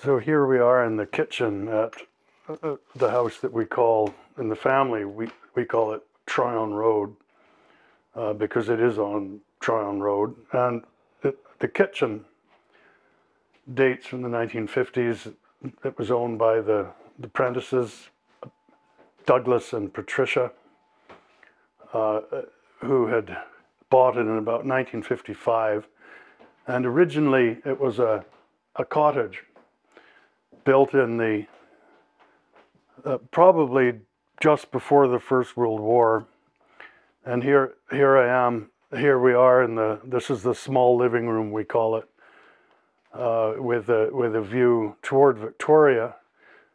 So here we are in the kitchen at the house that we call, in the family, we call it Tryon Road because it is on Tryon Road. And the kitchen dates from the 1950s. It was owned by the Prentices, Douglas and Patricia, who had bought it in about 1955. And originally it was a cottage built in the probably just before the First World War. And here I am. Here we are in this is the small living room, we call it, with a view toward Victoria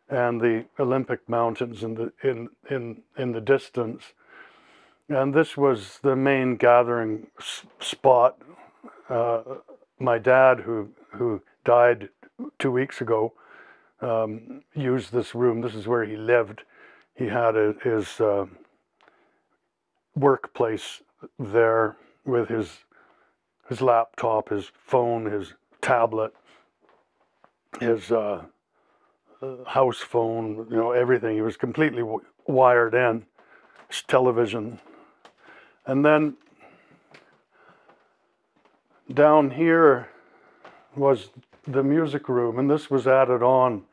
and the Olympic Mountains in the distance. And this was the main gathering spot. My dad, who died 2 weeks ago, used this room. This is where he lived. He had his workplace there with his laptop, his phone, his tablet, his house phone, everything. He was completely wired in, his television. And then down here was the music room, and this was added on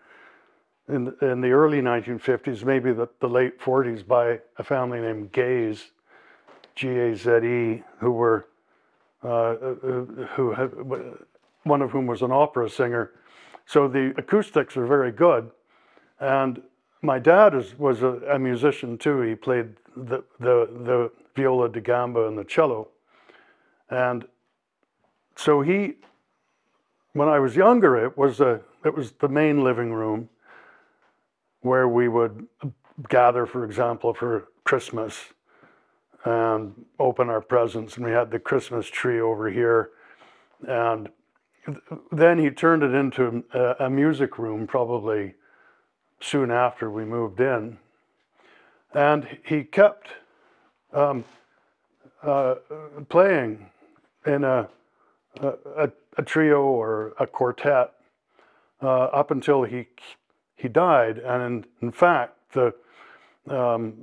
in the early 1950s, maybe the late 40s, by a family named Gaze, G-A-Z-E, who had, one of whom was an opera singer. So the acoustics were very good. And my dad was a musician too. He played the viola da gamba and the cello. And so when I was younger, it was the main living room where we would gather, for example, for Christmas and open our presents. And we had the Christmas tree over here. And then he turned it into a music room probably soon after we moved in. And he kept playing in a trio or a quartet up until he died. And in fact,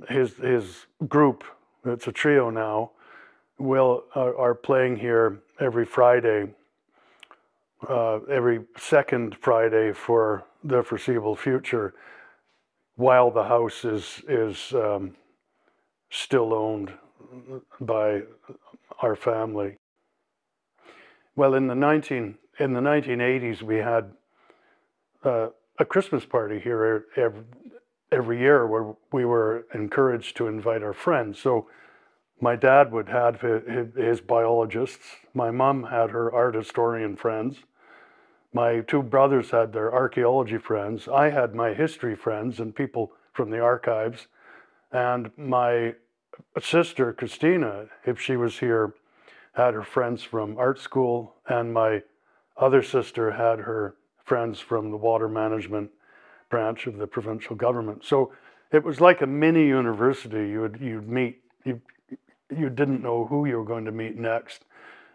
his group, it's a trio now, are playing here every Friday, every second Friday for the foreseeable future, while the house is still owned by our family. Well, in the 1980s, we had a Christmas party here every year where we were encouraged to invite our friends. So my dad would have his biologists. My mom had her art historian friends. My two brothers had their archaeology friends. I had my history friends and people from the archives. And my sister, Christina, if she was here, had her friends from art school. And my other sister had her friends from the water management branch of the provincial government. So it was like a mini university. You'd meet, you didn't know who you were going to meet next.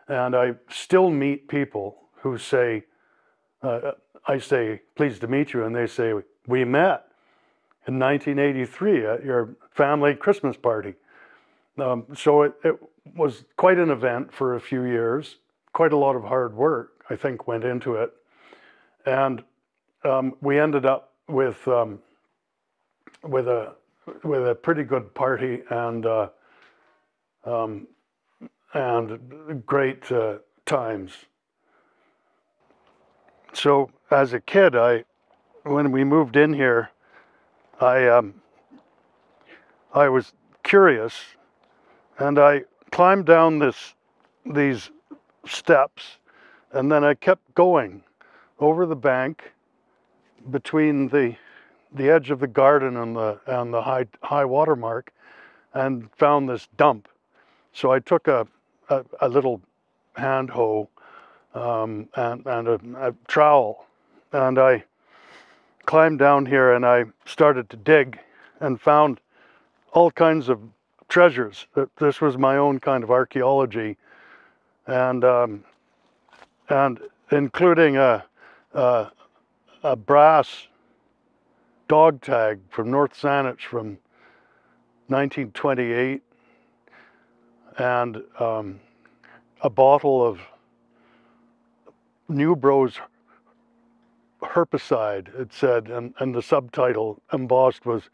And I still meet people who say, I say, pleased to meet you, and they say, we met in 1983 at your family Christmas party. So it was quite an event for a few years. Quite a lot of hard work, I think, went into it. And we ended up with a pretty good party and great times. So as a kid, when we moved in here, I was curious, and I climbed down these steps, and then I kept going over the bank between the edge of the garden and the high water mark, and found this dump. So I took a little hand hoe and a trowel, and I climbed down here and I started to dig and found all kinds of treasures. This was my own kind of archaeology, and including a a brass dog tag from North Saanich from 1928, and a bottle of Newbro's herbicide, it said, and the subtitle embossed was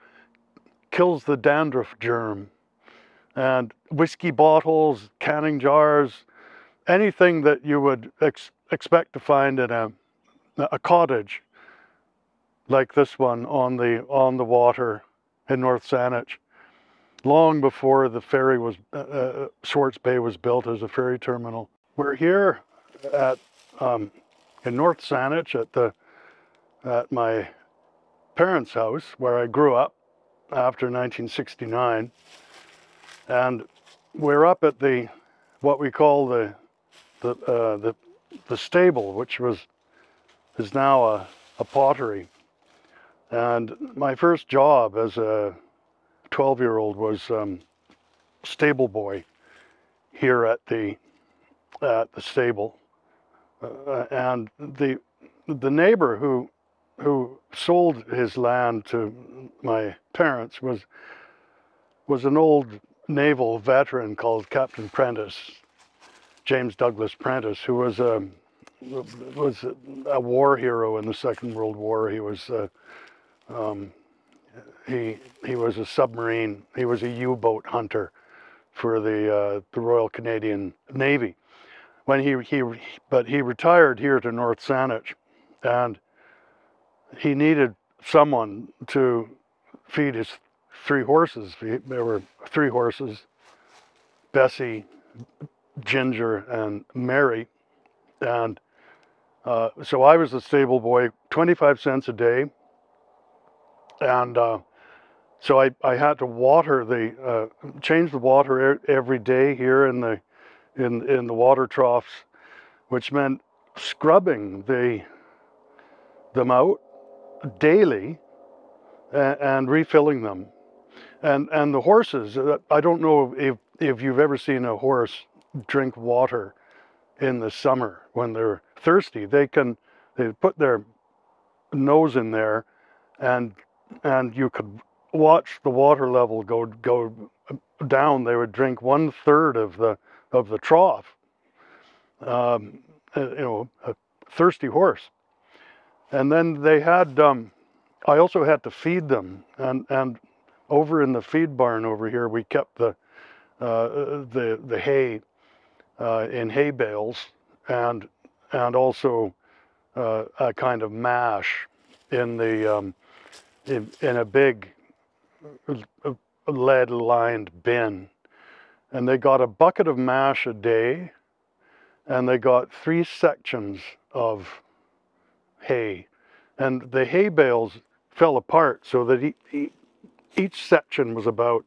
"Kills the Dandruff Germ." And whiskey bottles, canning jars, anything that you would expect to find in a cottage like this one on the water in North Saanich, long before the ferry was Swartz Bay was built as a ferry terminal. We're here at in North Saanich at my parents' house where I grew up after 1969, and we're up at what we call the stable, which is now a pottery. And my first job as a 12-year-old was stable boy here at the stable, and the neighbor who sold his land to my parents was an old naval veteran called Captain Prentice, James Douglas Prentice, who was a war hero in the Second World War. He was he was a submarine. He was a U-boat hunter for the Royal Canadian Navy. When he retired here to North Saanich, and he needed someone to feed his 3 horses. There were 3 horses: Bessie, Ginger, and Mary. And so I was the stable boy, 25 cents a day. And so I had to water change the water every day here in the water troughs, which meant scrubbing them out daily and refilling them. And the horses, I don't know if you've ever seen a horse drink water in the summer when they're thirsty. They put their nose in there, and you could watch the water level go down. They would drink 1/3 of the trough. A thirsty horse. And then they had I also had to feed them, and over in the feed barn over here we kept the hay in hay bales, and also a kind of mash in a big lead-lined bin. And they got a bucket of mash a day, and they got 3 sections of hay. And the hay bales fell apart so that each section was about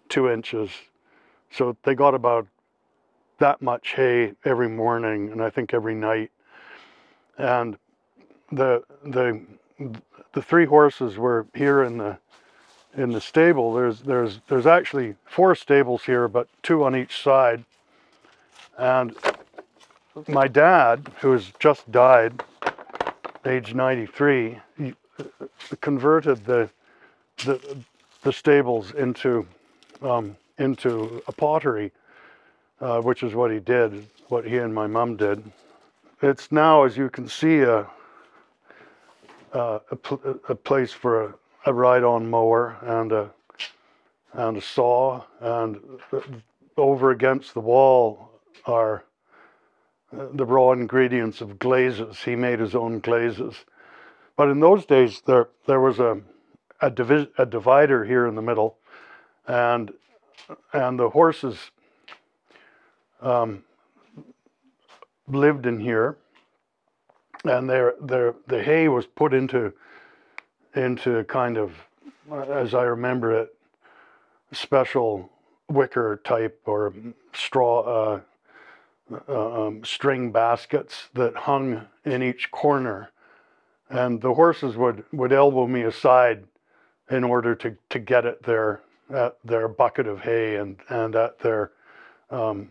2 inches. So they got about that much hay every morning, and I think every night. And the 3 horses were here in the stable. There's actually 4 stables here, but 2 on each side. And my dad, who has just died, age 93, he converted the stables into a pottery, which is what he did, what he and my mom did. It's now, as you can see, a place for a ride-on mower and a saw, and over against the wall are the raw ingredients of glazes. He made his own glazes. But in those days, there was a divider here in the middle, and the horses lived in here, and the hay was put into kind of, as I remember it, special wicker type or straw string baskets that hung in each corner, and the horses would elbow me aside in order to get at their bucket of hay and at their and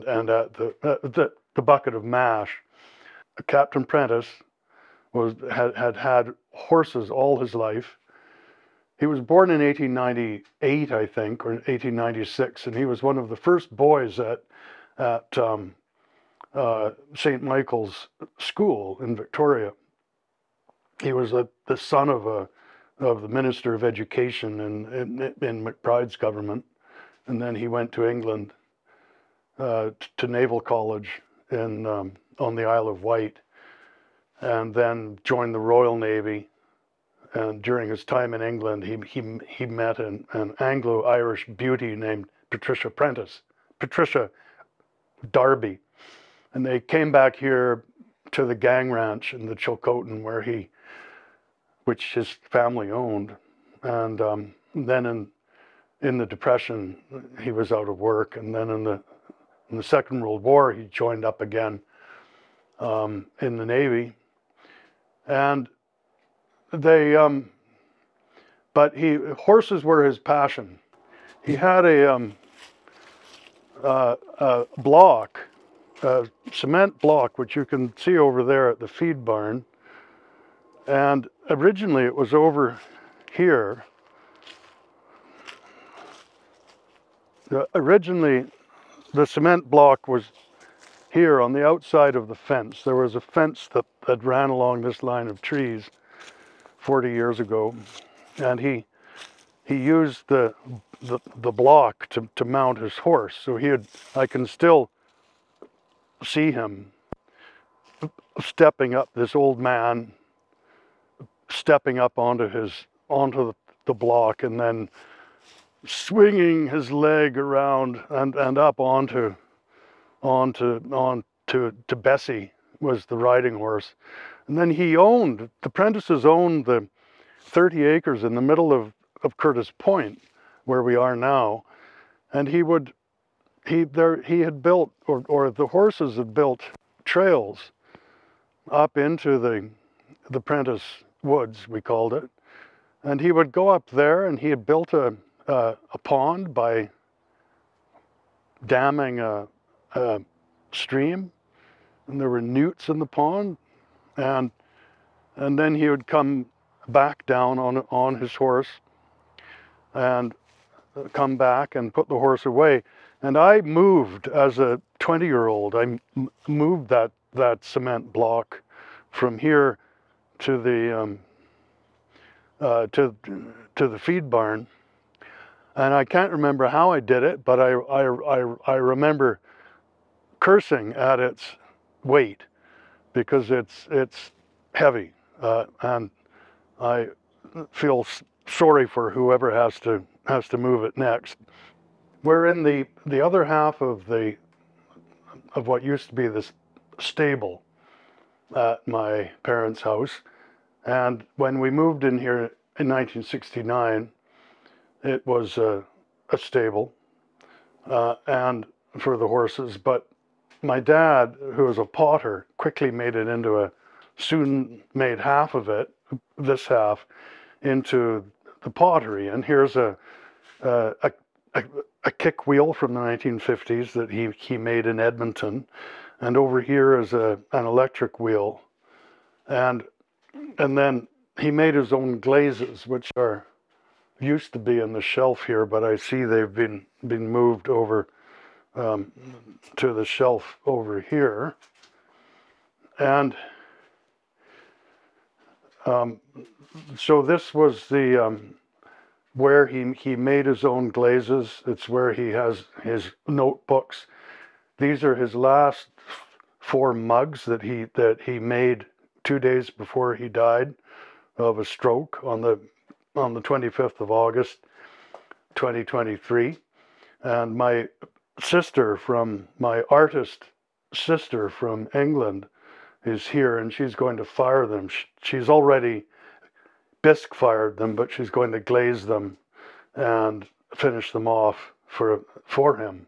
at the bucket of mash. Captain Prentice had horses all his life. He was born in 1898, I think, or 1896, and he was one of the first boys at St. Michael's School in Victoria. He was the son of the Minister of Education in McBride's government, and then he went to England to Naval College on the Isle of Wight, and then joined the Royal Navy. And during his time in England, he met an Anglo-Irish beauty named Patricia Darby, and they came back here to the Gang Ranch in the Chilcotin, which his family owned. And then in the Depression, he was out of work, and then in the Second World War, he joined up again in the Navy, and but horses were his passion. He had a block, a cement block, which you can see over there at the feed barn. And originally it was over here. Originally, the cement block was here on the outside of the fence. There was a fence that ran along this line of trees 40 years ago, and he used the block to mount his horse. So I can still see him stepping up, this old man stepping up onto the block, and then swinging his leg around and up onto Bessie was the riding horse. And then the Prentices owned the 30 acres in the middle of Curtis Point, where we are now. And he had built, or the horses had built trails up into the Prentice Woods, we called it. And he would go up there, and he had built a pond by damming a stream, and there were newts in the pond. And then he would come back down on his horse and come back and put the horse away. And I moved as a 20-year-old. I moved that cement block from here to the feed barn. And I can't remember how I did it, but I remember cursing at its weight, because it's heavy, and I feel sorry for whoever has to move it next. We're in the other half of what used to be this stable at my parents' house, and when we moved in here in 1969, it was a stable and for the horses, but my dad, who was a potter, quickly soon made half of it, this half, into the pottery. And here's a kick wheel from the 1950s that he made in Edmonton. And over here is an electric wheel. And then he made his own glazes, which used to be in the shelf here, but I see they've been moved over to the shelf over here. And so this was where he made his own glazes. It's where he has his notebooks. These are his last 4 mugs that he made 2 days before he died of a stroke on the 25th of August, 2023. And my artist sister from England is here, and she's going to fire them. She's already bisque fired them, but she's going to glaze them and finish them off for him.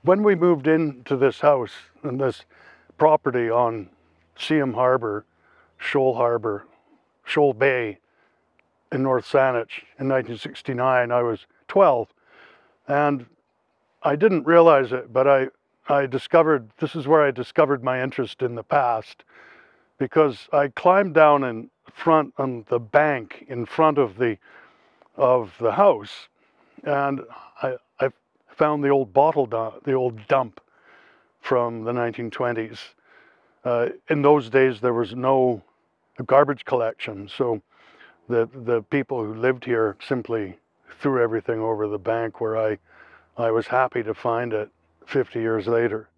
When we moved into this house and this property on Seaham Harbour, Shoal Bay in North Saanich in 1969, I was 12, and I didn't realize it, but I discovered, this is where I discovered my interest in the past. because I climbed down in front on the bank in front of the house, and I found the old the old dump from the 1920s. In those days, there was no garbage collection, so the people who lived here simply threw everything over the bank, where I was happy to find it 50 years later.